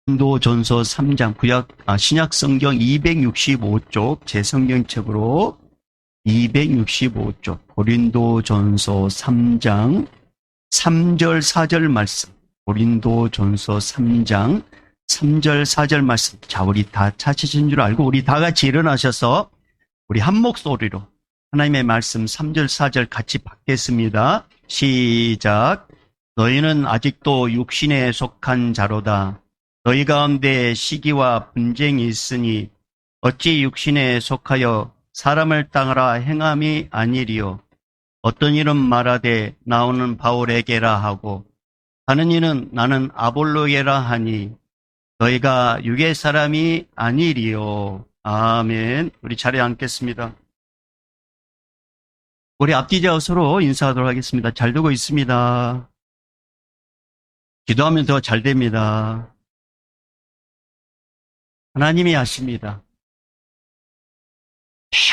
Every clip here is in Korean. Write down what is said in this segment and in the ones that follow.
고린도전서 3장 신약 성경 265쪽 제 성경책으로 265쪽 고린도전서 3장 3절 4절 말씀. 고린도전서 3장 3절 4절 말씀. 자, 우리 다 찾으신 줄 알고 우리 다 같이 일어나셔서 우리 한 목소리로 하나님의 말씀 3절 4절 같이 받겠습니다. 시작. 너희는 아직도 육신에 속한 자로다. 너희 가운데 시기와 분쟁이 있으니 어찌 육신에 속하여 사람을 따라 행함이 아니리요. 어떤 이는 말하되 나오는 바울에게라 하고 하는 이는 나는 아볼로에게라 하니 너희가 육의 사람이 아니리요. 아멘. 우리 자리에 앉겠습니다. 우리 앞뒤자 서로 인사하도록 하겠습니다. 잘 되고 있습니다. 기도하면 더 잘 됩니다. 하나님이 하십니다.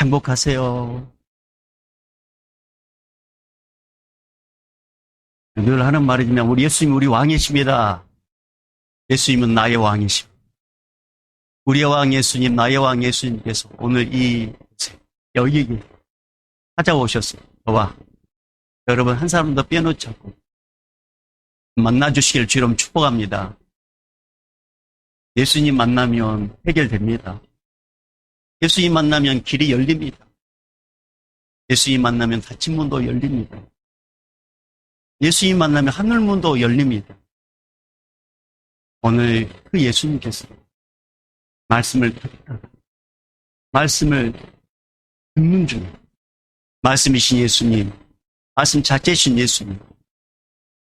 행복하세요. 늘 하는 말이지만 우리 예수님 우리 왕이십니다. 예수님은 나의 왕이십니다. 우리의 왕 예수님, 나의 왕 예수님께서 오늘 여기 찾아오셨어요. 저와 여러분 한 사람도 빼놓지 않고 만나주시길 주로 축복합니다. 예수님 만나면 해결됩니다. 예수님 만나면 길이 열립니다. 예수님 만나면 닫힌 문도 열립니다. 예수님 만나면 하늘문도 열립니다. 오늘 그 예수님께서 말씀을 듣는 중에 말씀이신 예수님, 말씀 자체이신 예수님,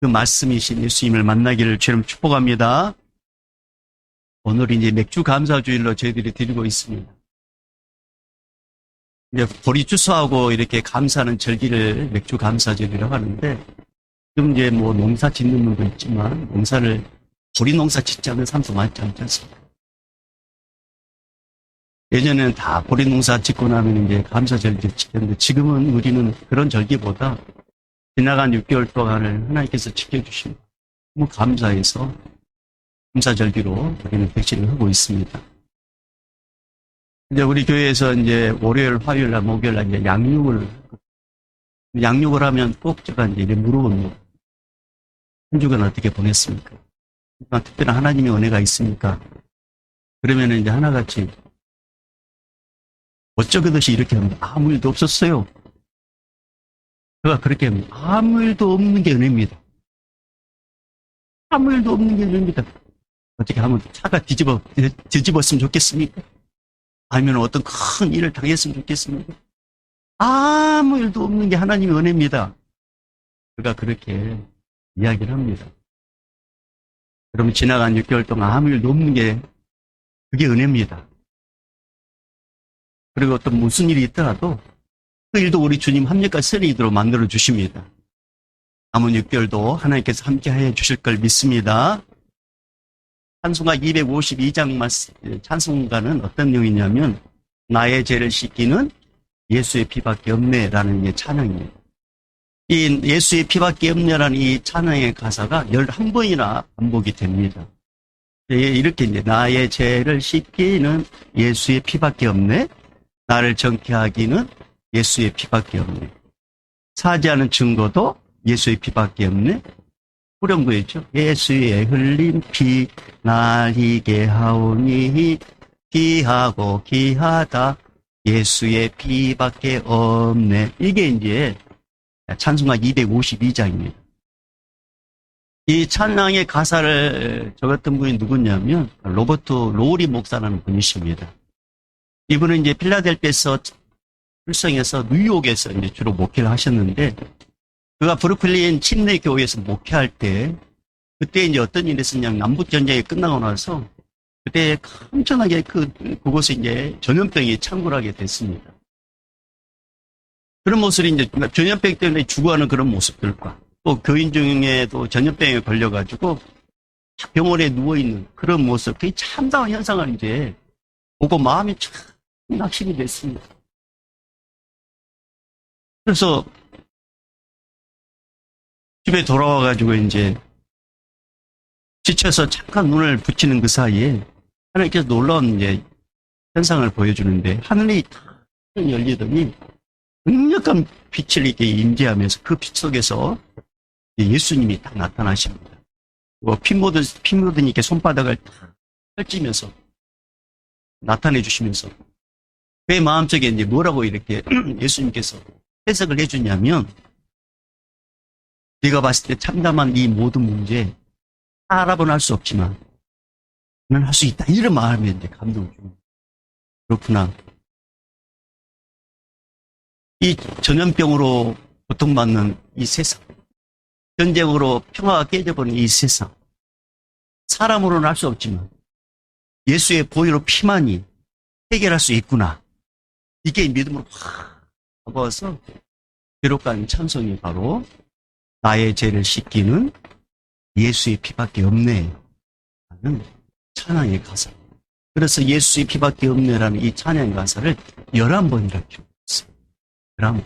그 말씀이신 예수님을 만나기를 주님 축복합니다. 오늘 이제 맥주 감사주일로 저희들이 드리고 있습니다. 이제 보리 추수하고 이렇게 감사하는 절기를 맥주 감사절이라고 하는데, 지금 이제 뭐 농사 짓는 분도 있지만, 보리 농사 짓지 않는 사람도 많지 않습니까? 예전에는 다 보리 농사 짓고 나면 이제 감사절기 지켰는데, 지금은 우리는 그런 절기보다 지나간 6개월 동안을 하나님께서 지켜주십니다. 너무 감사해서 감사절기로 우리는 백신을 하고 있습니다. 이제 우리 교회에서 이제 월요일, 화요일 날, 목요일 날 이제 양육을 하면 꼭 제가 이제 물어봅니다. 한 주간 어떻게 보냈습니까? 특별한 하나님의 은혜가 있습니까? 그러면 이제 하나같이 어쩌듯이 이렇게 합니다. 아무 일도 없었어요. 제가 그렇게 합니다. 아무 일도 없는 게 은혜입니다. 아무 일도 없는 게 은혜입니다. 어떻게 하면 차가 뒤집었으면 좋겠습니까? 아니면 어떤 큰 일을 당했으면 좋겠습니까? 아무 일도 없는 게 하나님의 은혜입니다. 그가 그렇게 이야기를 합니다. 그러면 지나간 6개월 동안 아무 일도 없는 게 그게 은혜입니다. 그리고 어떤 무슨 일이 있더라도 그 일도 우리 주님 합력과 선의도록 만들어 주십니다. 남은 6개월도 하나님께서 함께 해 주실 걸 믿습니다. 찬송가 252장 찬송가는 어떤 내용이냐면 나의 죄를 씻기는 예수의 피밖에 없네라는 찬양이에요. 이 예수의 피밖에 없네라는 이 찬양의 가사가 11번이나 반복이 됩니다. 이렇게 이제 나의 죄를 씻기는 예수의 피밖에 없네. 나를 정케 하기는 예수의 피밖에 없네. 사죄하는 증거도 예수의 피밖에 없네. 후렴구였죠. 예수의 흘린 피 날리게 하오니 귀하고 귀하다 예수의 피밖에 없네. 이게 이제 찬송가 252장입니다. 이 찬양의 가사를 적었던 분이 누구냐면 로버트 로우리 목사라는 분이십니다. 이분은 이제 필라델피아에서 출생해서 뉴욕에서 이제 주로 목회를 하셨는데 그가 브루클린 침례 교회에서 목회할 때 그때 이제 어떤 일이 있었냐면 남북 전쟁이 끝나고 나서 그때 엄청나게 그곳에 이제 전염병이 창궐하게 됐습니다. 그런 모습이 이제 전염병 때문에 죽어가는 그런 모습들과 또 교인 중에도 전염병에 걸려가지고 병원에 누워있는 그런 모습, 그게 참담한 현상을 이제 보고 마음이 참 낙심이 됐습니다. 그래서 집에 돌아와가지고 이제 지쳐서 착한 눈을 붙이는 그 사이에 하나님께서 놀라운 이제 현상을 보여주는데 하늘이 탁 열리더니 강력한 빛을 이렇게 임재하면서 그 빛 속에서 예수님이 딱 나타나십니다. 피 묻은 이렇게 손바닥을 탁 펼치면서 나타내 주시면서 내 마음속에 이제 뭐라고 이렇게 예수님께서 해석을 해주냐면 네가 봤을 때 참담한 이 모든 문제 사람은 할 수 없지만 나는 할 수 있다. 이런 마음에 이제 감동을 줍니다. 그렇구나. 이 전염병으로 고통받는 이 세상, 전쟁으로 평화가 깨져버린 이 세상, 사람으로는 할 수 없지만 예수의 보혈로 피만이 해결할 수 있구나. 이게 믿음으로 확 다가와서 기록한 찬송이 바로 나의 죄를 씻기는 예수의 피밖에 없네 라는 찬양의 가사. 그래서 예수의 피밖에 없네라는 이 찬양 가사를 11번이나 기록했어요. 11번.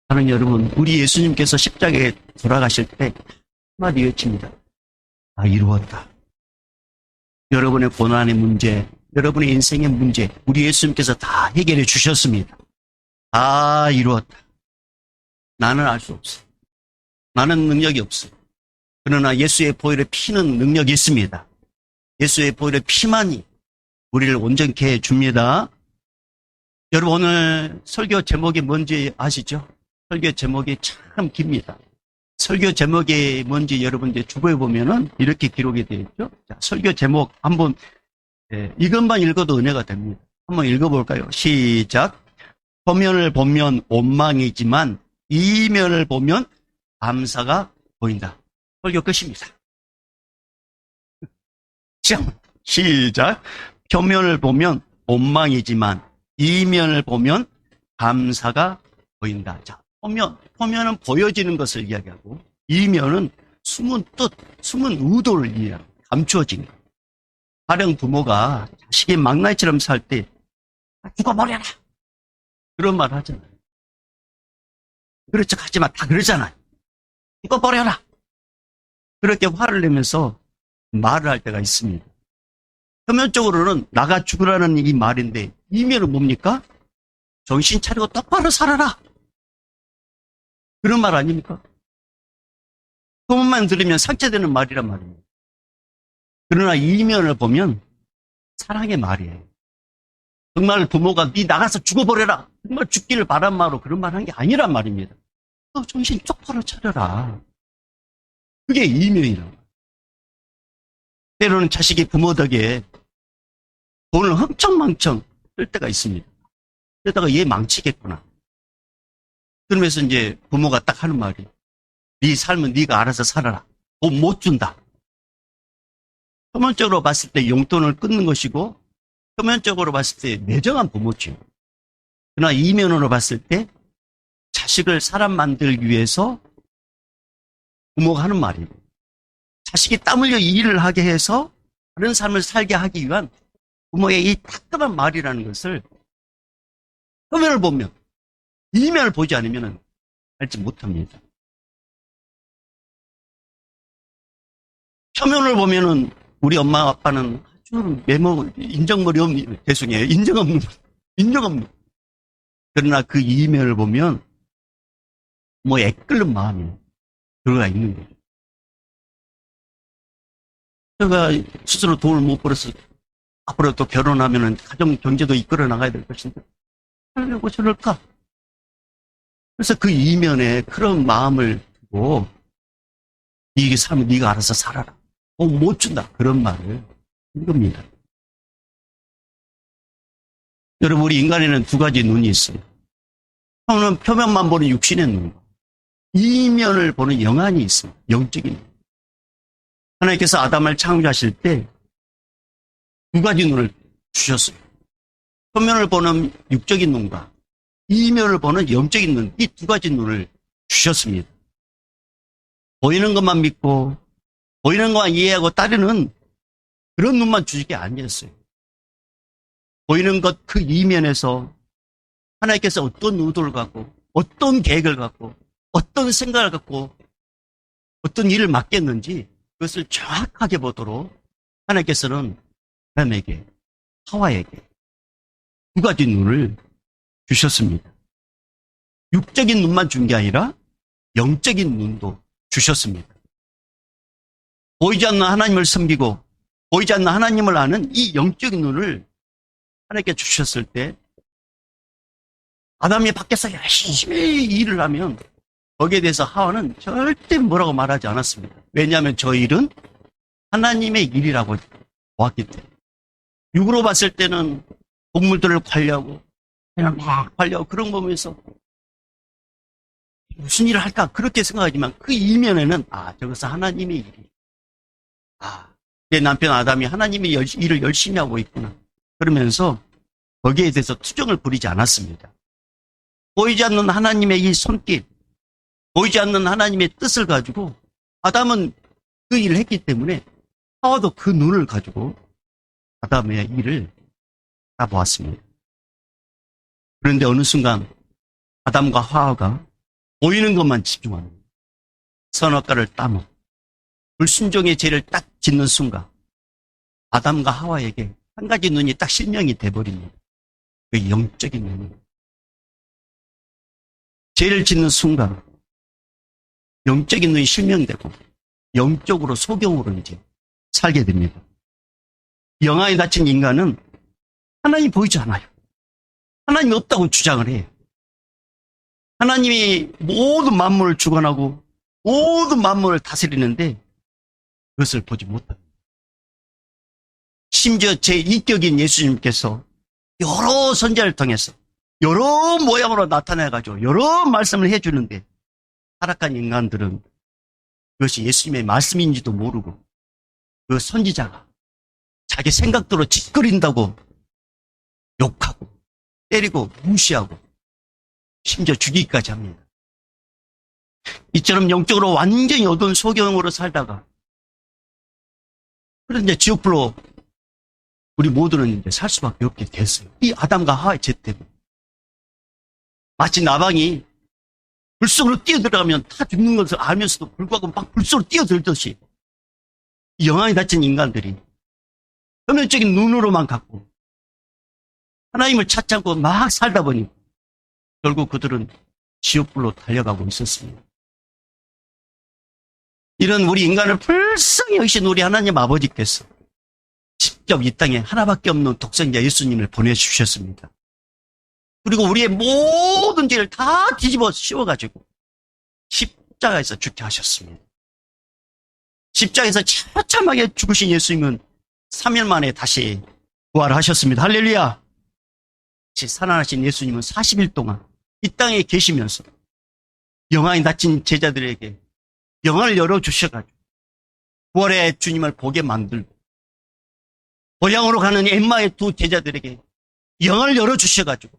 사랑하는 여러분, 우리 예수님께서 십자가에 돌아가실 때 한마디 외칩니다. 다 이루었다. 여러분의 고난의 문제, 여러분의 인생의 문제, 우리 예수님께서 다 해결해 주셨습니다. 다 이루었다. 나는 알 수 없어. 나는 능력이 없어. 그러나 예수의 보혈의 피는 능력이 있습니다. 예수의 보혈의 피만이 우리를 온전케 해줍니다. 여러분, 오늘 설교 제목이 뭔지 아시죠? 설교 제목이 참 깁니다. 설교 제목이 뭔지 여러분 이제 주보에 보면은 이렇게 기록이 되어 있죠. 자, 설교 제목 한번 이것만 읽어도 은혜가 됩니다. 한번 읽어볼까요? 시작. 표면을 보면 원망이지만 이면을 보면 감사가 보인다. 설교 끝입니다. 시작. 표면을 보면 원망이지만 이면을 보면 감사가 보인다. 자, 표면은 보여지는 것을 이야기하고 이면은 숨은 뜻, 숨은 의도를 이야기하고 감추어진 것. 가령 부모가 자식이 망나니처럼 살 때 죽어버려라 그런 말 하잖아요. 그렇죠. 하지만 다 그러잖아요. 죽어버려라 그렇게 화를 내면서 말을 할 때가 있습니다. 표면적으로는 나가 죽으라는 이 말인데 이면은 뭡니까? 정신 차리고 똑바로 살아라 그런 말 아닙니까? 소문만 들으면 상처되는 말이란 말입니다. 그러나 이면을 보면 사랑의 말이에요. 정말 부모가 네 나가서 죽어버려라 정말 죽기를 바란 말로 그런 말 한 게 아니란 말입니다. 너 정신 똑바로 차려라. 그게 이면이라고. 때로는 자식이 부모 덕에 돈을 흥청망청 쓸 때가 있습니다. 그러다가 얘 망치겠구나. 그러면서 이제 부모가 딱 하는 말이 네 삶은 네가 알아서 살아라. 돈 못 준다. 표면적으로 봤을 때 용돈을 끊는 것이고 표면적으로 봤을 때 매정한 부모죠. 그러나 이면으로 봤을 때 자식을 사람 만들기 위해서 부모가 하는 말입니다. 자식이 땀 흘려 이 일을 하게 해서 다른 삶을 살게 하기 위한 부모의 이 따끔한 말이라는 것을 표면을 보면 이면을 보지 않으면 알지 못합니다. 표면을 보면은 우리 엄마 아빠는 아주 인정머리 없는, 죄송해요. 인정 없는. 그러나 그 이면을 보면 뭐 애끓는 마음이 들어가 있는 거죠. 제가 스스로 돈을 못 벌어서 앞으로 또 결혼하면은 가정 경제도 이끌어 나가야 될 것인데 하려고 저럴까? 그래서 그 이면에 그런 마음을 두고 이게 살면 네가 알아서 살아라. 못 준다. 그런 말을 한 겁니다. 여러분, 우리 인간에는 두 가지 눈이 있어요. 하나는 표면만 보는 육신의 눈, 이면을 보는 영안이 있습니다. 영적인 눈. 하나님께서 아담을 창조하실 때 두 가지 눈을 주셨어요. 표면을 보는 육적인 눈과 이면을 보는 영적인 눈, 이 두 가지 눈을 주셨습니다. 보이는 것만 믿고 보이는 것만 이해하고 따르는 그런 눈만 주신 게 아니었어요. 보이는 것 그 이면에서 하나님께서 어떤 의도를 갖고 어떤 계획을 갖고 어떤 생각을 갖고 어떤 일을 맡겼는지 그것을 정확하게 보도록 하나님께서는 아담에게, 하와에게 두 가지 눈을 주셨습니다. 육적인 눈만 준 게 아니라 영적인 눈도 주셨습니다. 보이지 않는 하나님을 섬기고 보이지 않는 하나님을 아는 이 영적인 눈을 하나님께 주셨을 때 아담이 밖에서 열심히 일을 하면 거기에 대해서 하와는 절대 뭐라고 말하지 않았습니다. 왜냐하면 저 일은 하나님의 일이라고 보았기 때문에. 육으로 봤을 때는 동물들을 관리하고 그냥 막 관리하고 그런 거 보면서 무슨 일을 할까 그렇게 생각하지만 그 이면에는 저것은 하나님의 일이. 내 남편 아담이 하나님의 일을 열심히 하고 있구나. 그러면서 거기에 대해서 투정을 부리지 않았습니다. 보이지 않는 하나님의 이 손길, 보이지 않는 하나님의 뜻을 가지고 아담은 그 일을 했기 때문에 하와도 그 눈을 가지고 아담의 일을 바라보았습니다. 그런데 어느 순간 아담과 하와가 보이는 것만 집중하는 선악과를 따먹 불순종의 죄를 딱 짓는 순간 아담과 하와에게 한 가지 눈이 딱 실명이 돼버립니다. 그 영적인 눈이. 죄를 짓는 순간 영적인 눈이 실명되고 영적으로 소경으로 이제 살게 됩니다. 영안이 닫힌 인간은 하나님이 보이지 않아요. 하나님이 없다고 주장을 해요. 하나님이 모든 만물을 주관하고 모든 만물을 다스리는데 그것을 보지 못합니다. 심지어 제2격인 예수님께서 여러 선지자를 통해서 여러 모양으로 나타나가지고 여러 말씀을 해주는데 타락한 인간들은 그것이 예수님의 말씀인지도 모르고 그 선지자가 자기 생각대로 짓거린다고 욕하고 때리고 무시하고 심지어 죽이기까지 합니다. 이처럼 영적으로 완전히 어두운 소경으로 살다가 그런데 지옥불로 우리 모두는 이제 살 수밖에 없게 됐어요. 이 아담과 하와의 죄 때문에. 마치 나방이 불속으로 뛰어들어가면 다 죽는 것을 알면서도 불구하고 막 불속으로 뛰어들듯이 영안이 닫힌 인간들이 표면적인 눈으로만 갖고 하나님을 찾지 않고 막 살다 보니 결국 그들은 지옥불로 달려가고 있었습니다. 이런 우리 인간을 불쌍히 여기신 우리 하나님 아버지께서 직접 이 땅에 하나밖에 없는 독생자 예수님을 보내주셨습니다. 그리고 우리의 모든 죄를 다 뒤집어 씌워가지고 십자가에서 죽게 하셨습니다. 십자가에서 처참하게 죽으신 예수님은 3일 만에 다시 부활하셨습니다. 할렐루야! 살아나신 예수님은 40일 동안 이 땅에 계시면서 영안이 닫힌 제자들에게 영을 열어주셔가지고 부활의 주님을 보게 만들고 고향으로 가는 엠마의 두 제자들에게 영을 열어주셔가지고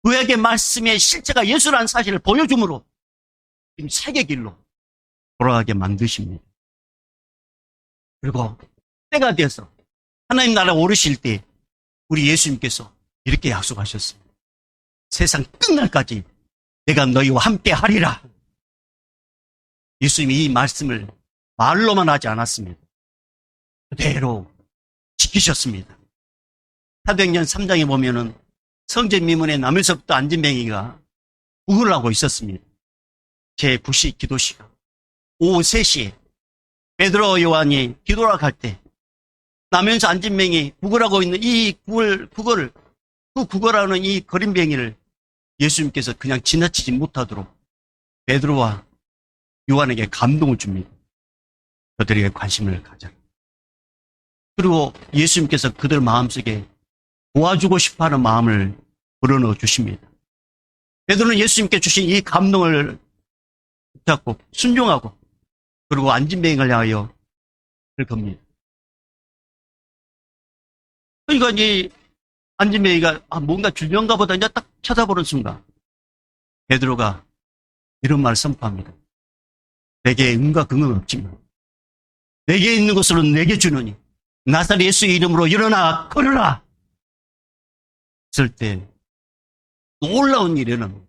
그에게 말씀의 실체가 예수라는 사실을 보여줌으로 지금 세계 길로 돌아가게 만드십니다. 그리고 때가 되어서 하나님 나라 오르실 때 우리 예수님께서 이렇게 약속하셨습니다. 세상 끝날까지 내가 너희와 함께 하리라. 예수님이 이 말씀을 말로만 하지 않았습니다. 그대로 지키셨습니다. 사도행전 3장에 보면은 성전 미문에 남에서부터 안진뱅이가 구걸을 하고 있었습니다. 제9시 기도시간 오후 3시에 베드로 요한이 기도하러 갈 때 나면서 안진뱅이 구걸하고 있는 이 구걸하는 이 거린뱅이를 예수님께서 그냥 지나치지 못하도록 베드로와 요한에게 감동을 줍니다. 그들에게 관심을 가져라. 그리고 예수님께서 그들 마음속에 도와주고 싶어하는 마음을 불어넣어 주십니다. 베드로는 예수님께 주신 이 감동을 붙잡고 순종하고 그리고 안진뱅이를 향하여 을 겁니다. 그러니까 이제 안진뱅이가 뭔가 줄려는가 보다 이제 딱 쳐다보는 순간 베드로가 이런 말을 선포합니다. 내게 은과 금은 없지만 내게 있는 것으로 내게 주노니 나사렛 예수의 이름으로 일어나 걸으라. 했을 때 놀라운 일에는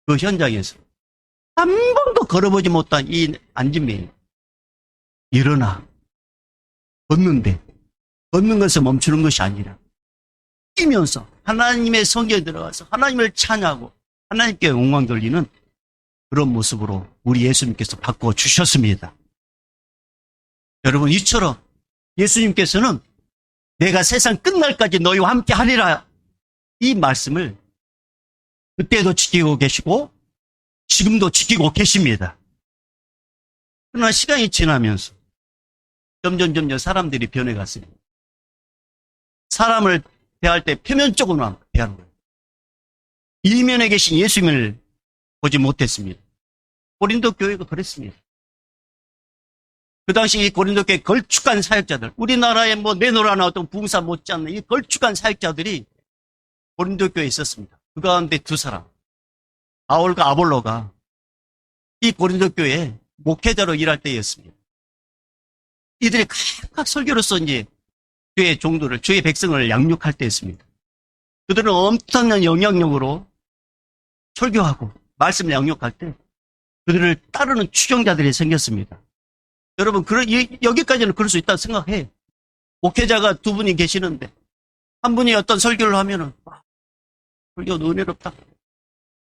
그 현장에서 한 번도 걸어보지 못한 이 안진뱅이 일어나. 걷는데, 걷는 것을 멈추는 것이 아니라 뛰면서 하나님의 성경에 들어가서 하나님을 찬양하고 하나님께 영광 돌리는 그런 모습으로 우리 예수님께서 바꾸어 주셨습니다. 여러분, 이처럼 예수님께서는 내가 세상 끝날까지 너희와 함께 하리라, 이 말씀을 그때도 지키고 계시고 지금도 지키고 계십니다. 그러나 시간이 지나면서 점점 사람들이 변해갔습니다. 사람을 대할 때 표면적으로만 대하는 거예요. 이면에 계신 예수님을 보지 못했습니다. 고린도 교회가 그랬습니다. 그 당시 이 고린도 교회 걸쭉한 사역자들, 우리나라에 뭐 내노라나 어떤 부흥사 못지않는 이 걸쭉한 사역자들이 고린도 교회에 있었습니다. 그 가운데 두 사람, 바울과 아볼로가 이 고린도 교회에 목회자로 일할 때였습니다. 이들이 각각 설교로서 이제 주의 종들을, 주의 백성을 양육할 때였습니다. 그들은 엄청난 영향력으로 설교하고 말씀을 양육할 때 그들을 따르는 추종자들이 생겼습니다. 여러분, 여기까지는 그럴 수 있다고 생각해. 목회자가 두 분이 계시는데 한 분이 어떤 설교를 하면은 설교가 은혜롭다.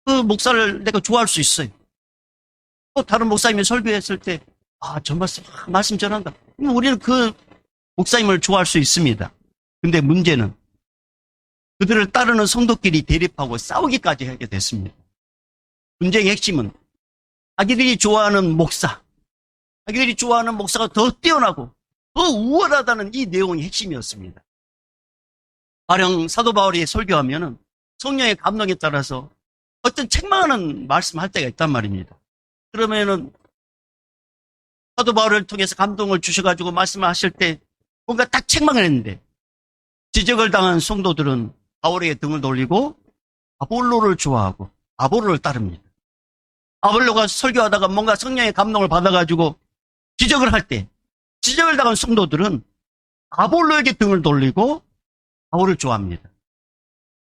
그 목사를 내가 좋아할 수 있어요. 또 다른 목사님이 설교했을 때 저 말씀 전한다. 우리는 그 목사님을 좋아할 수 있습니다. 근데 문제는 그들을 따르는 성도끼리 대립하고 싸우기까지 하게 됐습니다. 분쟁의 핵심은 자기들이 좋아하는 목사가 더 뛰어나고 더 우월하다는 이 내용이 핵심이었습니다. 가령 사도 바울이 설교하면은 성령의 감동에 따라서 어떤 책망하는 말씀할 때가 있단 말입니다. 그러면은 사도 바울을 통해서 감동을 주셔가지고 말씀을 하실 때 뭔가 딱 책망을 했는데 지적을 당한 성도들은 바울에게 등을 돌리고 아볼로를 좋아하고 아볼로를 따릅니다. 아볼로가 설교하다가 뭔가 성령의 감동을 받아가지고 지적을 할 때 지적을 당한 성도들은 아볼로에게 등을 돌리고 바울을 좋아합니다.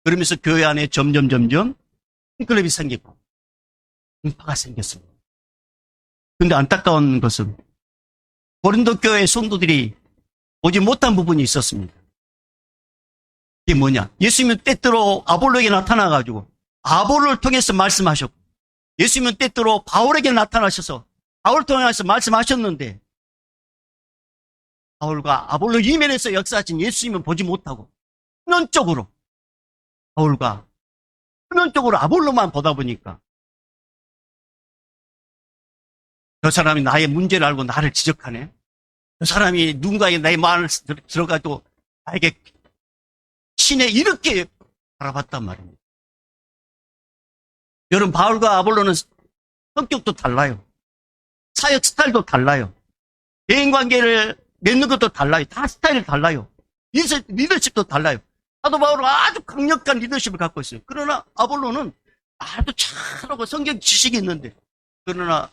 그러면서 교회 안에 점점 팬클럽이 생기고 분파가 생겼습니다. 그런데 안타까운 것은 고린도 교회 성도들이 보지 못한 부분이 있었습니다. 이게 뭐냐? 예수님은 때때로 아볼로에게 나타나가지고 아볼로를 통해서 말씀하셨고 예수님은 때때로 바울에게 나타나셔서 바울을 통해서 말씀하셨는데 바울과 아볼로 이면에서 역사하신 예수님은 보지 못하고 표면적으로 바울과 표면적으로 아볼로만 보다 보니까 저 사람이 나의 문제를 알고 나를 지적하네. 저 사람이 누군가의 나의 마음을 들어가지고 나에게 신에 이렇게 바라봤단 말입니다. 여러분, 바울과 아볼로는 성격도 달라요. 사역 스타일도 달라요. 대인관계를 맺는 것도 달라요. 다 스타일이 달라요. 리더십도 달라요. 사도 바울은 아주 강력한 리더십을 갖고 있어요. 그러나 아볼로는 아주 잘하고 성경 지식이 있는데 그러나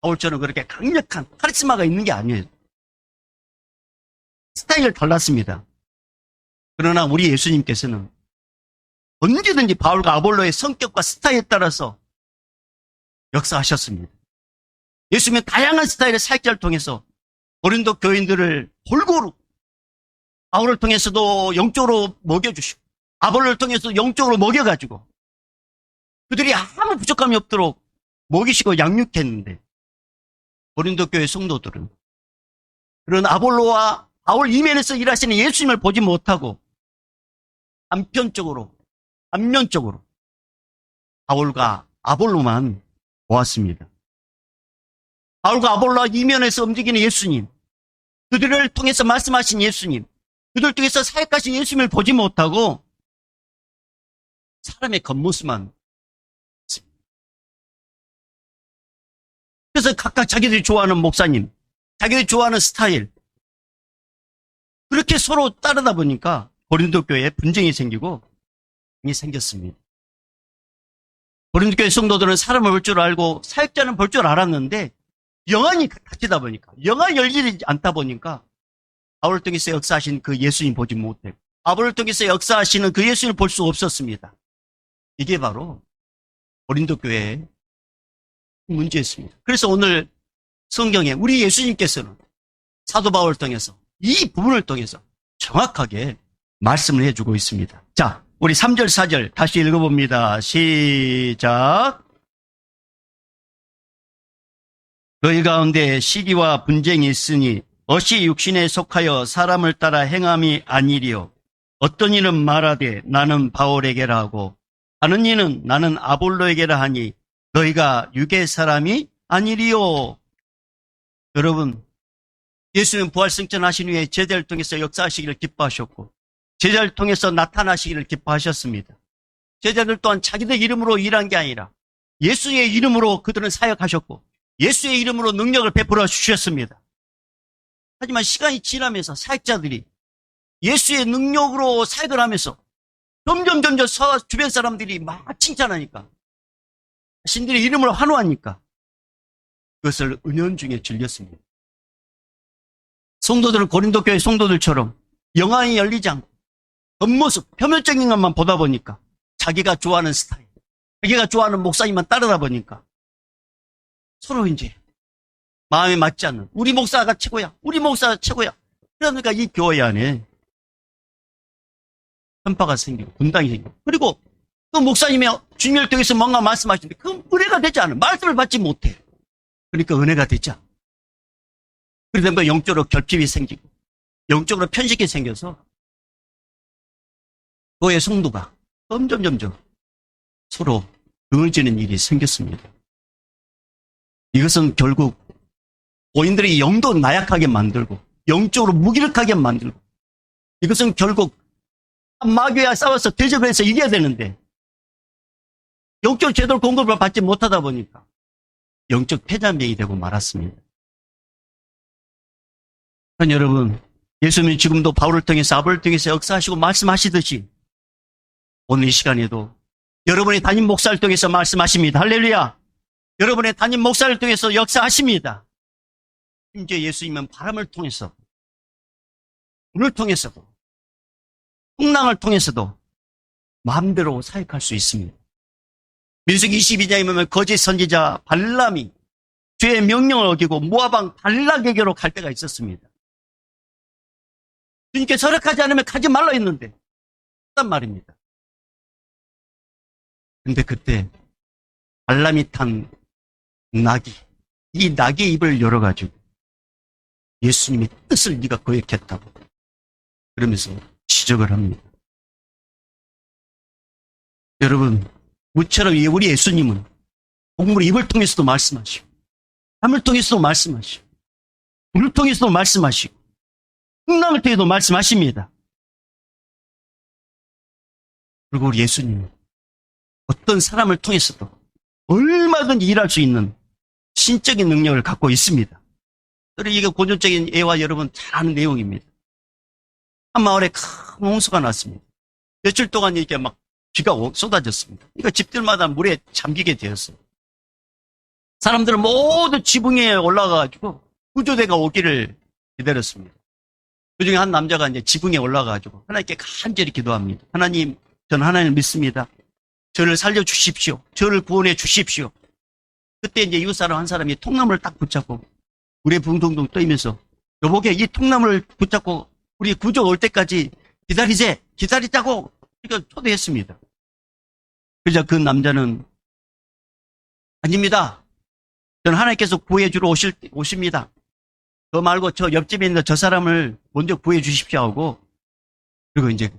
바울처럼 그렇게 강력한 카리스마가 있는 게 아니에요. 스타일이 달랐습니다. 그러나 우리 예수님께서는 언제든지 바울과 아볼로의 성격과 스타일에 따라서 역사하셨습니다. 예수님은 다양한 스타일의 사역자를 통해서 고린도 교인들을 골고루 바울을 통해서도 영적으로 먹여주시고 아볼로를 통해서도 영적으로 먹여가지고 그들이 아무 부족함이 없도록 먹이시고 양육했는데 고린도 교회 성도들은 그런 아볼로와 바울 이면에서 일하시는 예수님을 보지 못하고 안면적으로 바울과 아볼로만 보았습니다. 바울과 아볼로와 이면에서 움직이는 예수님, 그들을 통해서 말씀하신 예수님, 그들 통해서 사역하신 예수님을 보지 못하고 사람의 겉모습만. 그래서 각각 자기들이 좋아하는 목사님, 자기들이 좋아하는 스타일, 그렇게 서로 따르다 보니까 고린도 교회에 분쟁이 생기고 생겼습니다. 고린도 교회 성도들은 사람을 볼 줄 알고 사역자는 볼 줄 알았는데 영안이 닫히다 보니까, 영안이 열리지 않다 보니까 바울을 통해서 역사하신 그 예수님 보지 못했고 바울을 통해서 역사하시는 그 예수님을 볼 수 없었습니다. 이게 바로 고린도 교회의 문제였습니다. 그래서 오늘 성경에 우리 예수님께서는 사도 바울을 통해서 이 부분을 통해서 정확하게 말씀을 해주고 있습니다. 자, 우리 3절 4절 다시 읽어봅니다. 시작. 너희 가운데 시기와 분쟁이 있으니 어시 육신에 속하여 사람을 따라 행함이 아니리요. 어떤 이는 말하되 나는 바울에게라 하고 하는 이는 나는 아볼로에게라 하니 너희가 육의 사람이 아니리요. 여러분, 예수님 부활승천하신 후에 제자를 통해서 역사하시기를 기뻐하셨고 제자를 통해서 나타나시기를 기뻐하셨습니다. 제자들 또한 자기들 이름으로 일한 게 아니라 예수의 이름으로 그들은 사역하셨고 예수의 이름으로 능력을 베풀어 주셨습니다. 하지만 시간이 지나면서 사역자들이 예수의 능력으로 사역을 하면서 점점 주변 사람들이 막 칭찬하니까 자신들의 이름으로 환호하니까 그것을 은연중에 즐겼습니다. 성도들은 고린도 교회 성도들처럼 영안이 열리지 않고 겉모습, 표면적인 것만 보다 보니까 자기가 좋아하는 스타일, 자기가 좋아하는 목사님만 따르다 보니까 서로 이제 마음에 맞지 않는 우리 목사가 최고야, 우리 목사가 최고야. 그러니까 이 교회 안에 편파가 생기고 분당이 생기고 그리고 그 목사님의 주님을 통해서 뭔가 말씀하시는데 그건 은혜가 되지 않아. 말씀을 받지 못해. 그러니까 은혜가 되지 않아. 그러다 보니까 영적으로 결핍이 생기고 영적으로 편식이 생겨서 교회 성도가 점점 서로 끊어지는 일이 생겼습니다. 이것은 결국 고인들의 영도 나약하게 만들고 영적으로 무기력하게 만들고 이것은 결국 마귀와 싸워서 대적을 해서 이겨야 되는데 영적으로 제대로 공급을 받지 못하다 보니까 영적 폐잔병이 되고 말았습니다. 여러분, 예수님은 지금도 바울을 통해서 아볼을 통해서 역사하시고 말씀하시듯이 오늘 이 시간에도 여러분의 담임 목사를 통해서 말씀하십니다. 할렐루야. 여러분의 담임 목사를 통해서 역사하십니다. 심지어 예수님은 바람을 통해서 물을 통해서도 풍랑을 통해서도 마음대로 사역할 수 있습니다. 민수기 22장에 보면 거짓 선지자 발람이 주의 명령을 어기고 모압 발락에게로 갈 때가 있었습니다. 주님께 허락하지 않으면 가지 말라 했는데 했단 말입니다. 근데 그때 발람이 탄 낙이 이 낙의 입을 열어가지고 예수님의 뜻을 네가 거역했다고 그러면서 지적을 합니다. 여러분, 무처럼 우리 예수님은 복물의 입을 통해서도 말씀하시고 밤을 통해서도 말씀하시고 물을 통해서도 말씀하시고 풍랑을 통해서도 말씀하십니다. 그리고 우리 예수님은 어떤 사람을 통해서도 얼마든지 일할 수 있는 신적인 능력을 갖고 있습니다. 그리고 이게 고전적인 예화 여러분 잘 아는 내용입니다. 한 마을에 큰 홍수가 났습니다. 며칠 동안 이렇게 막 비가 쏟아졌습니다. 그러니까 집들마다 물에 잠기게 되었어요. 사람들은 모두 지붕 위에 올라가가지고 구조대가 오기를 기다렸습니다. 그 중에 한 남자가 이제 지붕에 올라가가지고 하나님께 간절히 기도합니다. 하나님, 저는 하나님을 믿습니다. 저를 살려주십시오. 저를 구원해 주십시오. 그때 이제 이웃 사람 한 사람이 통나무를 딱 붙잡고 물에 붕둥둥 떠이면서 여보게 이 통나무를 붙잡고 우리 구조 올 때까지 기다리자고 그러니까 초대했습니다. 그러자 그 남자는 아닙니다. 저는 하나님께서 구해주러 오십니다. 저 말고 저 옆집에 있는 저 사람을 먼저 구해 주십시오 하고 그리고 이제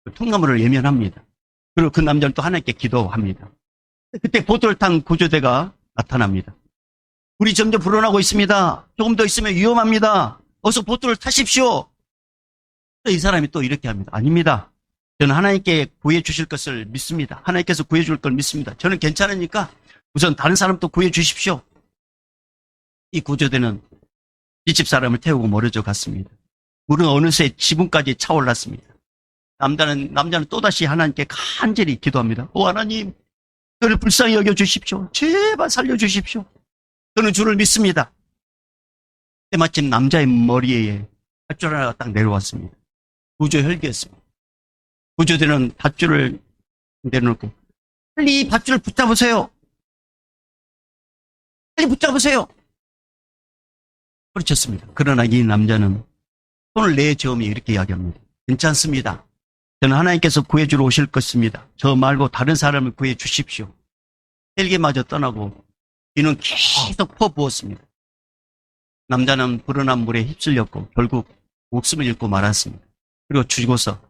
그 통나무를 예면합니다. 그리고 그 남자는 또 하나님께 기도합니다. 그때 보트를 탄 구조대가 나타납니다. 물이 점점 불어나고 있습니다. 조금 더 있으면 위험합니다. 어서 보트를 타십시오. 이 사람이 또 이렇게 합니다. 아닙니다. 저는 하나님께 구해 주실 것을 믿습니다. 하나님께서 구해 줄 걸 믿습니다. 저는 괜찮으니까 우선 다른 사람도 구해 주십시오. 이 구조대는 이 집 사람을 태우고 멀어져 갔습니다. 물은 어느새 지붕까지 차올랐습니다. 남자는 또다시 하나님께 간절히 기도합니다. 오 하나님, 저를 불쌍히 여겨 주십시오. 제발 살려 주십시오. 저는 주를 믿습니다. 때마침 남자의 머리에 밧줄 하나가 딱 내려왔습니다. 구조 헬기였습니다. 구조대는 밧줄을 내려놓고 빨리 이 밧줄을 붙잡으세요. 빨리 붙잡으세요. 소리쳤습니다. 그러나 이 남자는 손을 내저으며 이렇게 이야기합니다. 괜찮습니다. 저는 하나님께서 구해주러 오실 것입니다. 저 말고 다른 사람을 구해 주십시오. 헬기마저 떠나고 비는 계속 퍼부었습니다. 남자는 불어난 물에 휩쓸렸고 결국 목숨을 잃고 말았습니다. 그리고 죽고서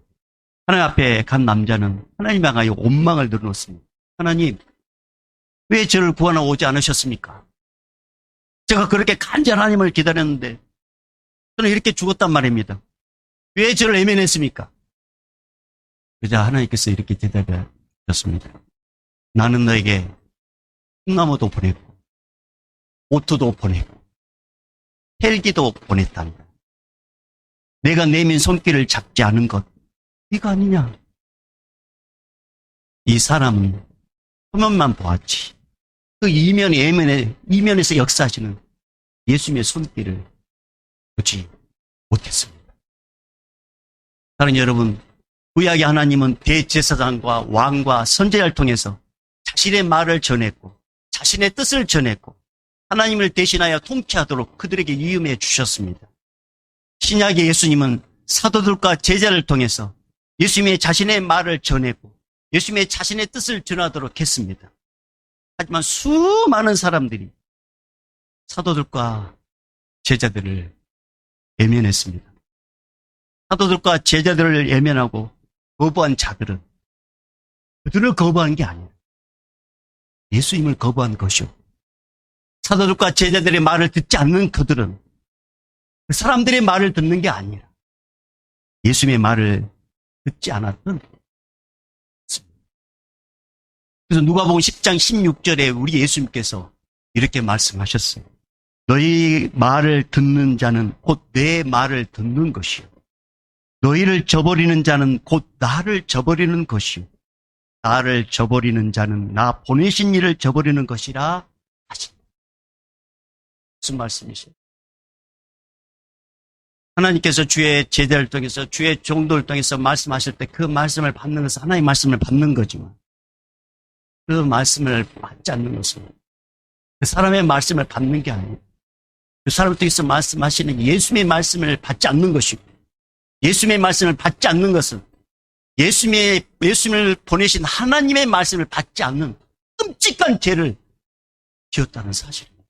하나님 앞에 간 남자는 하나님 향하여 원망을 늘어놓습니다. 하나님, 왜 저를 구하러 오지 않으셨습니까? 제가 그렇게 간절히 하나님을 기다렸는데 저는 이렇게 죽었단 말입니다. 왜 저를 외면했습니까? 그자 하나님께서 이렇게 대답하셨습니다. 나는 너에게 콩나무도 보냈고 오토도 보냈고 헬기도 보냈단다. 내가 내민 손길을 잡지 않은 것 이거 아니냐? 이 사람은 표면만 보았지 그 이면에서 역사하시는 예수님의 손길을 보지 못했습니다. 사랑하는 여러분, 구약의 하나님은 대제사장과 왕과 선지자를 통해서 자신의 말을 전했고 자신의 뜻을 전했고 하나님을 대신하여 통치하도록 그들에게 위임해 주셨습니다. 신약의 예수님은 사도들과 제자를 통해서 예수님의 자신의 말을 전했고 예수님의 자신의 뜻을 전하도록 했습니다. 하지만 수많은 사람들이 사도들과 제자들을 외면했습니다. 사도들과 제자들을 외면하고 거부한 자들은 그들을 거부한 게 아니에요. 예수님을 거부한 것이요. 사도들과 제자들의 말을 듣지 않는 그들은 그 사람들의 말을 듣는 게 아니라 예수님의 말을 듣지 않았던. 그래서 누가복음 10장 16절에 우리 예수님께서 이렇게 말씀하셨어요. 너희 말을 듣는 자는 곧 내 말을 듣는 것이요. 너희를 저버리는 자는 곧 나를 저버리는 것이요. 나를 저버리는 자는 나 보내신 이를 저버리는 것이라 하신다. 무슨 말씀이세요? 하나님께서 주의 제자를 통해서 주의 종도를 통해서 말씀하실 때 그 말씀을 받는 것은 하나님의 말씀을 받는 거지만 그 말씀을 받지 않는 것은 그 사람의 말씀을 받는 게 아니에요. 그 사람을 통해서 말씀하시는 예수님의 말씀을 받지 않는 것이고 예수님의 말씀을 받지 않는 것은 예수님을 보내신 하나님의 말씀을 받지 않는 끔찍한 죄를 지었다는 사실입니다.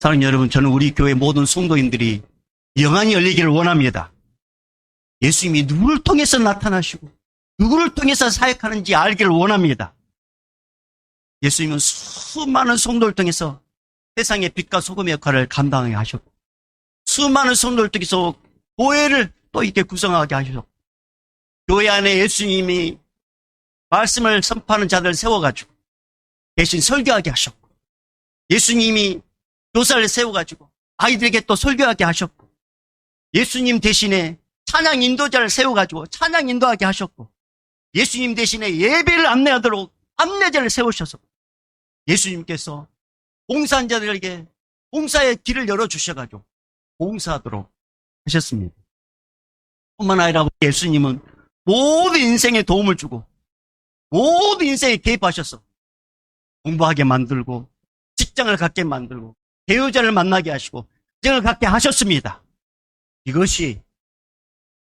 사랑하는 여러분, 저는 우리 교회 모든 성도인들이 영안이 열리기를 원합니다. 예수님이 누구를 통해서 나타나시고 누구를 통해서 사역하는지 알기를 원합니다. 예수님은 수많은 성도를 통해서 세상의 빛과 소금의 역할을 감당하게 하셨고 수많은 성도를 통해서 교회를 또 이렇게 구성하게 하셨고 교회 안에 예수님이 말씀을 선포하는 자들을 세워가지고 대신 설교하게 하셨고 예수님이 교사를 세워가지고 아이들에게 또 설교하게 하셨고 예수님 대신에 찬양 인도자를 세워가지고 찬양 인도하게 하셨고 예수님 대신에 예배를 안내하도록 안내자를 세우셔서 예수님께서 봉사한 자들에게 봉사의 길을 열어주셔가지고 봉사하도록 하셨습니다. 뿐만 아니라 예수님은 모든 인생에 도움을 주고 모든 인생에 개입하셔서 공부하게 만들고 직장을 갖게 만들고 배우자를 만나게 하시고 직장을 갖게 하셨습니다. 이것이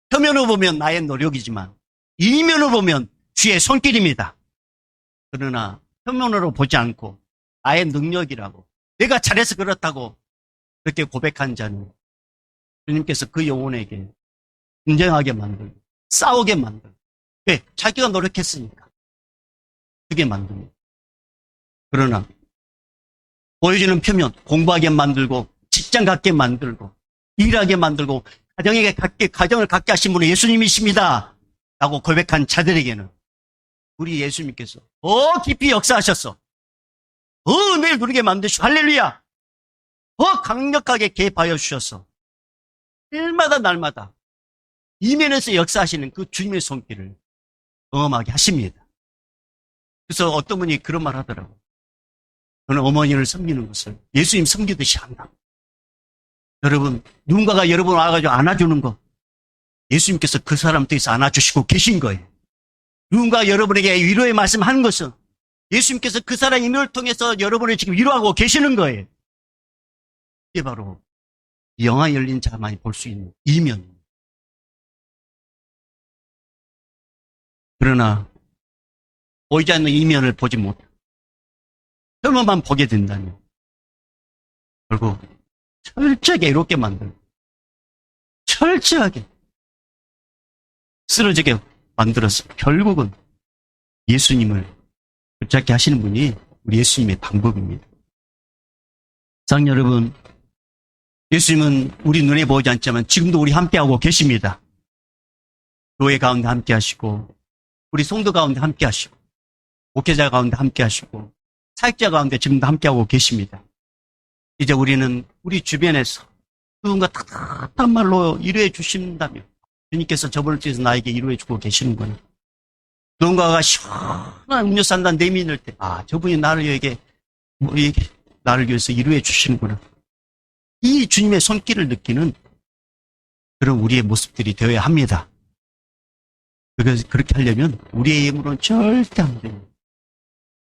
표면으로 보면 나의 노력이지만 이면으로 보면 주의 손길입니다. 그러나 표면으로 보지 않고 나의 능력이라고 내가 잘해서 그렇다고 그렇게 고백한 자는 주님께서 그 영혼에게 분쟁하게 만들고 싸우게 만들고 왜? 자기가 노력했으니까 그게 만듭니다. 그러나 보여주는 표면 공부하게 만들고 직장 갖게 만들고 일하게 만들고 가정을 갖게 하신 분은 예수님이십니다 라고 고백한 자들에게는 우리 예수님께서 더 깊이 역사하셔서 더 은혜를 누리게 만드시고 할렐루야 더 강력하게 개입하여 주셔서 날마다 이면에서 역사하시는 그 주님의 손길을 경험하게 하십니다. 그래서 어떤 분이 그런 말 하더라고요. 저는 어머니를 섬기는 것을 예수님 섬기듯이 한다. 여러분, 누군가가 여러분 와가지고 안아주는 거 예수님께서 그 사람 통해서 안아주시고 계신 거예요. 누군가 여러분에게 위로의 말씀하는 것은 예수님께서 그 사람의 인을 통해서 여러분을 지금 위로하고 계시는 거예요. 이게 바로 영화 열린 자만이 볼 수 있는 이면. 그러나 보이지 않는 이면을 보지 못해 표면만 보게 된다면 결국 철저하게 이롭게 만들고 철저하게 쓰러지게 만들어서 결국은 예수님을 붙잡게 하시는 분이 우리 예수님의 방법입니다. 사랑하는 여러분, 예수님은 우리 눈에 보이지 않지만 지금도 우리 함께하고 계십니다. 교회 가운데 함께하시고 우리 성도 가운데 함께하시고 목회자 가운데 함께하시고 사역자 가운데 지금도 함께하고 계십니다. 이제 우리는 우리 주변에서 누군가 따뜻한 말로 위로해 주신다면 주님께서 저번을 통해서 나에게 위로해 주고 계시는구나. 누군가가 시원한 음료수 한 잔 내밀을 때 저분이 나를 나를 위해서 위로해 주시는구나. 이 주님의 손길을 느끼는 그런 우리의 모습들이 되어야 합니다. 그렇게 하려면 우리의 힘으로는 절대 안 됩니다.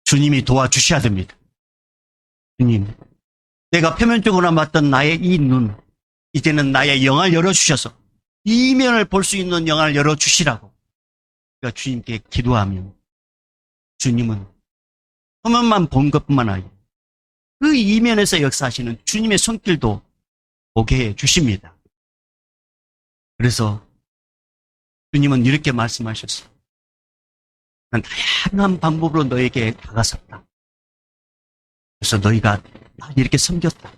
주님이 도와주셔야 됩니다. 주님, 내가 표면적으로만 봤던 나의 이 눈, 이제는 나의 영을 열어주셔서 이면을 볼 수 있는 영을 열어주시라고 우리가 주님께 기도하면 주님은 표면만 본 것뿐만 아니라 그 이면에서 역사하시는 주님의 손길도 보게 해 주십니다. 그래서 주님은 이렇게 말씀하셨어요. 난 다양한 방법으로 너에게 다가섰다. 그래서 너희가 나 이렇게 섬겼다.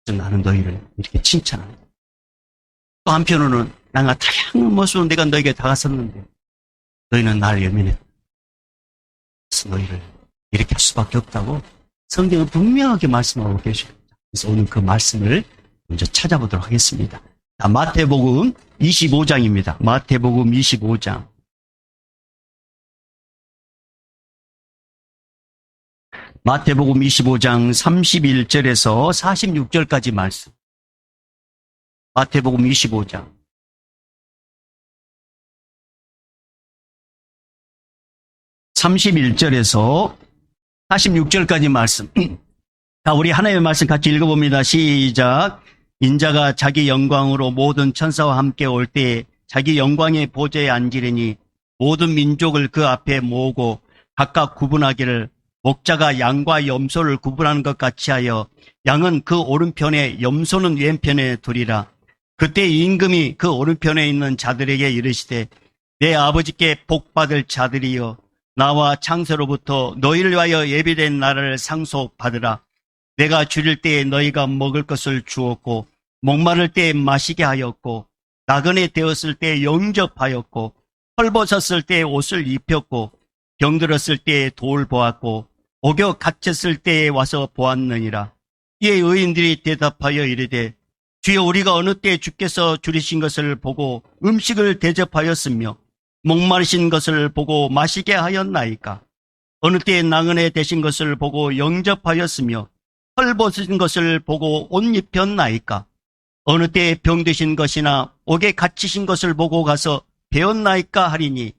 그래서 나는 너희를 이렇게 칭찬한다. 또 한편으로는 나가 다양한 모습으로 내가 너에게 다가섰는데 너희는 나를 외면했다. 그래서 너희를 이렇게 할 수밖에 없다고 성경은 분명하게 말씀하고 계십니다. 그래서 오늘 그 말씀을 먼저 찾아보도록 하겠습니다. 마태복음 25장입니다. 마태복음 25장. 마태복음 25장 31절에서 46절까지 말씀. 마태복음 25장. (31절에서) 46절까지 말씀. 자, 우리 하나님의 말씀 같이 읽어봅니다. 시작. 인자가 자기 영광으로 모든 천사와 함께 올 때에 자기 영광의 보좌에 앉으리니 모든 민족을 그 앞에 모으고 각각 구분하기를 목자가 양과 염소를 구분하는 것 같이 하여 양은 그 오른편에 염소는 왼편에 두리라. 그때 임금이 그 오른편에 있는 자들에게 이르시되 내 아버지께 복받을 자들이여 나와 창세로부터 너희를 위하여 예비된 나라를 상속받으라. 내가 줄일 때에 너희가 먹을 것을 주었고 목마를 때에 마시게 하였고 나그네 되었을 때에 영접하였고 헐벗었을 때에 옷을 입혔고 병들었을 때에 도울 보았고 옥에 갇혔을 때에 와서 보았느니라. 이에 의인들이 대답하여 이르되 주여 우리가 어느 때에 주께서 줄이신 것을 보고 음식을 대접하였으며 목마르신 것을 보고 마시게 하였나이까? 어느 때에 나그네 되신 것을 보고 영접하였으며 헐벗으신 것을 보고 옷 입혔나이까? 어느 때에 병드신 것이나 옥에 갇히신 것을 보고 가서 배웠나이까 하리니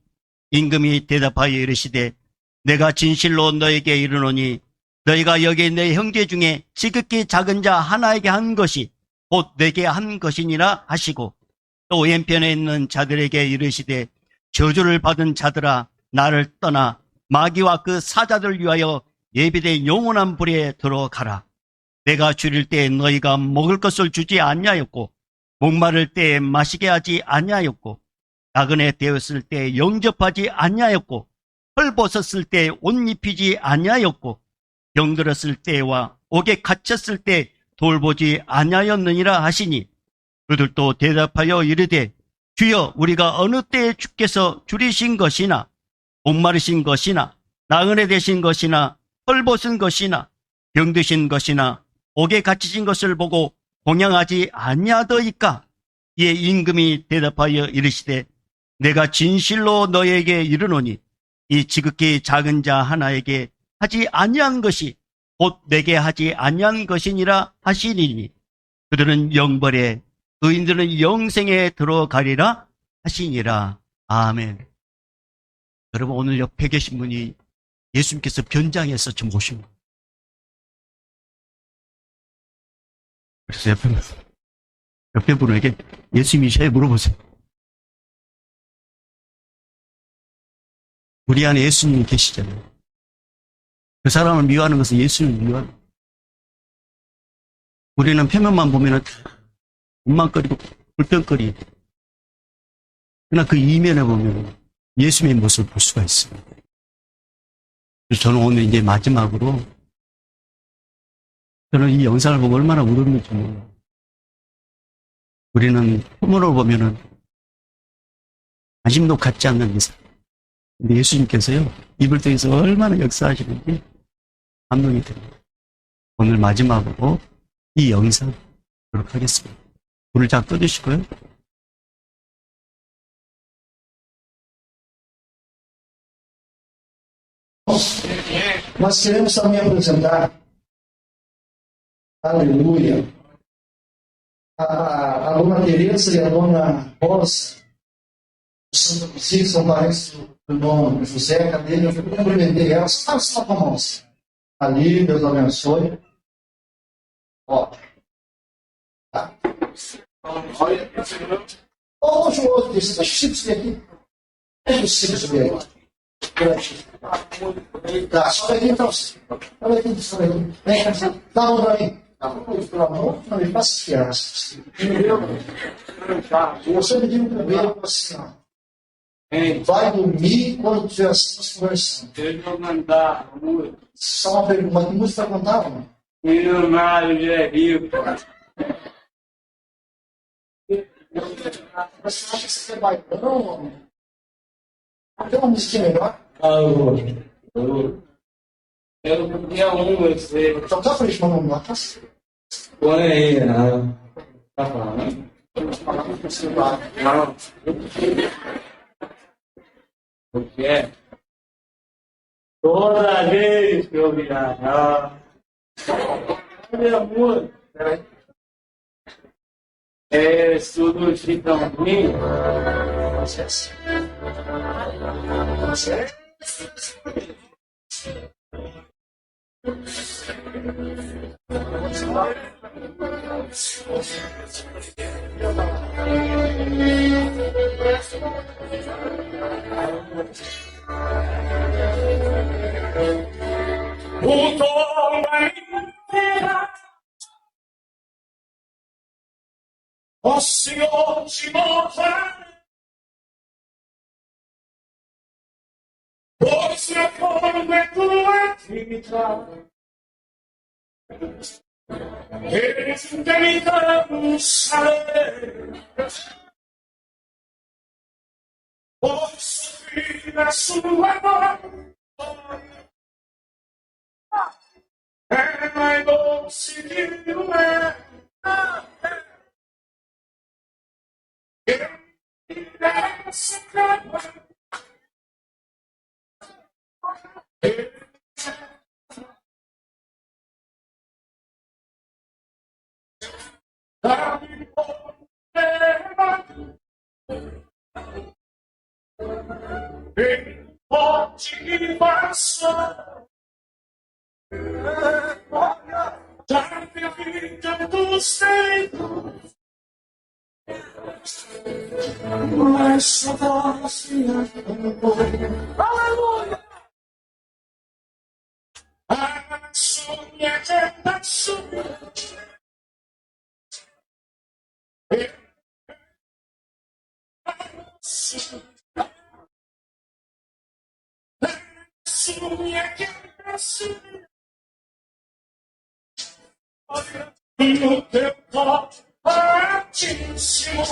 임금이 대답하여 이르시되 내가 진실로 너에게 이르노니 너희가 여기 내 형제 중에 지극히 작은 자 하나에게 한 것이 곧 내게 한 것이니라 하시고 또 왼편에 있는 자들에게 이르시되 저주를 받은 자들아 나를 떠나 마귀와 그 사자들 위하여 예비된 영원한 불에 들어가라. 내가 줄일 때에 너희가 먹을 것을 주지 아니하였고 목마를 때에 마시게 하지 아니하였고 나그네 되었을 때에 영접하지 아니하였고 헐벗었을 때에 옷 입히지 아니하였고 병들었을 때와 옥에 갇혔을 때 돌보지 아니하였느니라 하시니 그들도 대답하여 이르되 주여 우리가 어느 때에 주께서 줄이신 것이나 목마르신 것이나 나그네 되신 것이나 헐벗은 것이나 병드신 것이나 옥에 갇히신 것을 보고 공양하지 아니하더이까? 이에 임금이 대답하여 이르시되 내가 진실로 너에게 이르노니 이 지극히 작은 자 하나에게 하지 아니한 것이 곧 내게 하지 아니한 것이니라 하시니니 그들은 영벌에 의인들은 영생에 들어가리라 하시니라. 아멘. 여러분 오늘 옆에 계신 분이 예수님께서 변장해서 좀 오십니다. 그래서 옆에 분에게 예수님이셔야 물어보세요. 우리 안에 예수님이 계시잖아요. 그 사람을 미워하는 것은 예수님을 미워하는 거예요. 우리는 표면만 보면은 원망거리고 불평거리. 그러나 그 이면에 보면 예수님의 모습을 볼 수가 있습니다. 그래서 저는 오늘 이제 마지막으로 저는 이 영상을 보고 얼마나 울었는지 몰라요. 우리는 표면으로 보면은 아직도 같지 않는 이상. 근데 예수님께서요, 이불 통해서 얼마나 역사하시는지 감동이 됩니다. 오늘 마지막으로 이 영상 보도록 하겠습니다. 불을 잘 꺼주시고요. Nós queremos também apresentar, aleluia, a dona Tereza e a dona Rosa, do Santo Crucifixo, são parentes do irmão José. Cadê? Eu vou cumprimentar elas. Só com a moça. Ali, Deus abençoe. Ó. Tá. Olha. Ô, João, deixa o Chico subir aqui. Deixa o Chico subir aí. Tá, sobe aqui então. Sobe aqui, sobe aqui. Vem cá, dá a mão pra mim. Pelo amor de Deus, faça fiascos. Você me diga primeiro assim, ó. Vai dormir quando tiver as conversando. Só uma pergunta, que música vai contar, mano? Milionário é rico. Você acha que você é baitão, homem? Tem uma musiquinha melhor? Eu queria você. Então tá frente, mas não nota. Põe aí, não. Tá falando? Não. O que é? Toda vez que eu viajar. Olha, amor. Peraí. É tudo chitãozinho. O tom da minha o Senhor te mostra. Você come tua vida. Eles tentam saber. Posso vir a sua mão. É mais doce que o mel. Essa cama. Pode que passa da minha vida dos tempos, mas só você aleluia. A sua geração no teu toque altíssimo,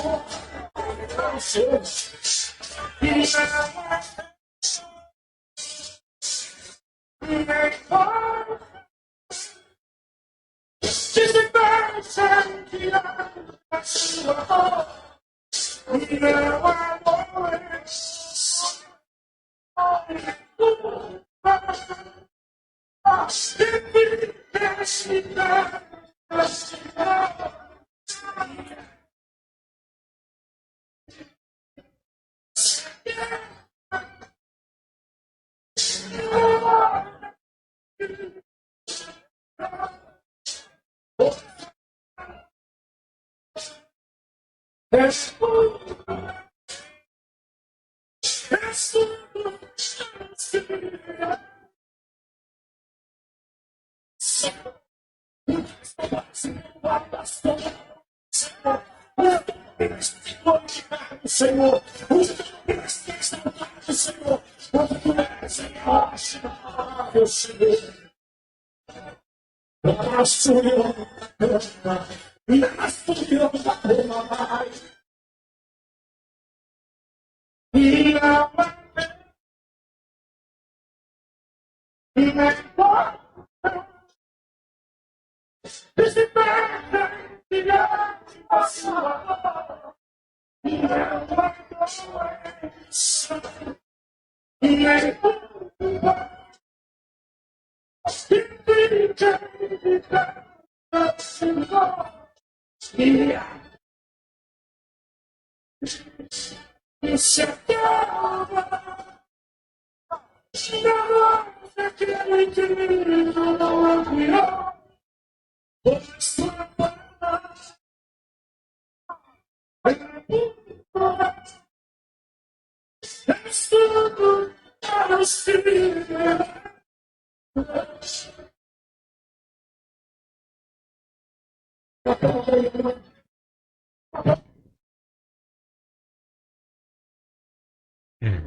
예.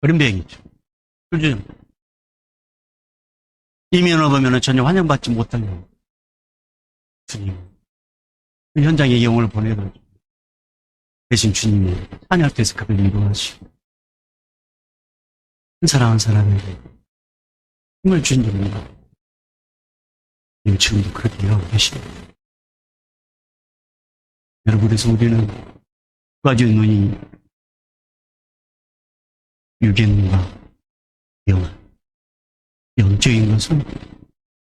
어림뱅이죠. 요즘 이면을 보면 전혀 환영받지 못하는 주님. 그 현장에 영혼을 보내도 대신 주님이 찬양할 때에서 그를 인도하시고 한 사람 한 사람에게 힘을 주신 분입니다. 지금도 그렇게 하고 계십니다. 여러분, 그래서 우리는 두 가지 눈이 육의 눈과 영적인 것은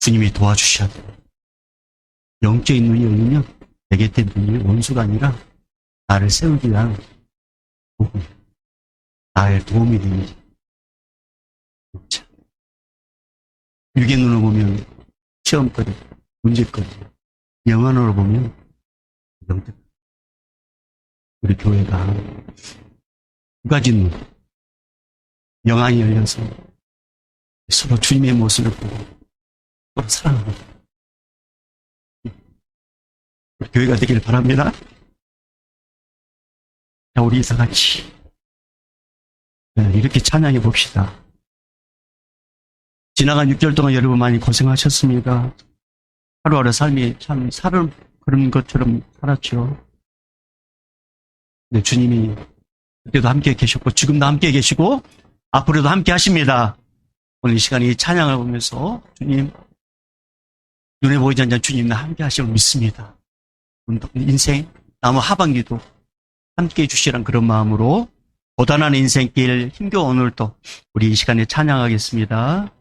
주님이 도와주셔야 돼요. 영적인 눈이 열리면 내 곁에 눈이 원수가 아니라 나를 세우기 위한 도구, 나의 도움이 되는 자, 육의 눈을 보면 시험거리, 문제거리, 영안으로 보면 영적. 우리 교회가 두 가지 눈, 영안이 열려서 서로 주님의 모습을 보고 서로 사랑하고 우리 교회가 되길 바랍니다. 자, 우리 다 같이 이렇게 찬양해 봅시다. 지나간 6개월 동안 여러분 많이 고생하셨습니다. 하루하루 삶이 참 살을 그런 것처럼 살았죠. 근데 주님이 그때도 함께 계셨고 지금도 함께 계시고 앞으로도 함께 하십니다. 오늘 이 시간에 찬양을 보면서 주님 눈에 보이지 않는 주님과 함께 하심을 믿습니다. 인생 남은 하반기도 함께 해주시라는 그런 마음으로 고단한 인생길 힘겨운 오늘도 우리 이 시간에 찬양하겠습니다.